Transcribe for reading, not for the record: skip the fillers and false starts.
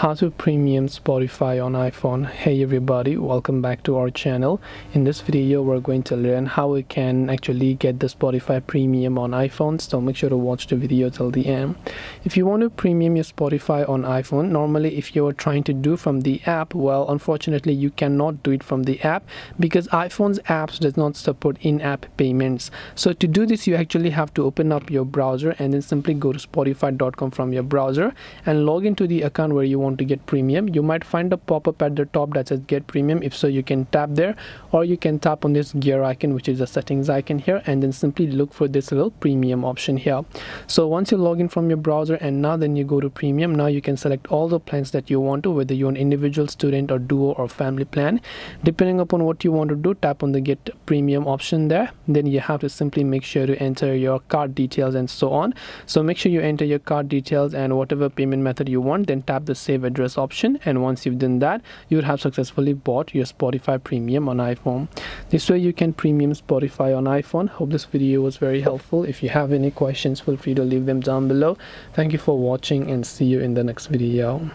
How to premium Spotify on iPhone. Hey everybody, welcome back to our channel. In this video we're going to learn how we can actually get the Spotify premium on iPhone, so make sure to watch the video till the end. If you want to premium your Spotify on iPhone, normally if you're trying to do from the app, well, unfortunately you cannot do it from the app because iPhone's apps does not support in-app payments. So to do this, you actually have to open up your browser and then simply go to spotify.com from your browser and log into the account where you want to get premium. You might find a pop-up at the top that says get premium. If so, you can tap there, or you can tap on this gear icon, which is a settings icon here, and then simply look for this little premium option here. So once you log in from your browser and now then you go to premium, now you can select all the plans that you want to, whether you're an individual, student, or duo or family plan. Depending upon what you want to do, tap on the get premium option there. Then you have to simply make sure to enter your card details and so on. So make sure you enter your card details and whatever payment method you want, then tap the save address option, and once you've done that, you would have successfully bought your Spotify premium on iPhone. This way you can premium Spotify on iPhone. Hope this video was very helpful. If you have any questions, feel free to leave them down below. Thank you for watching and see you in the next video.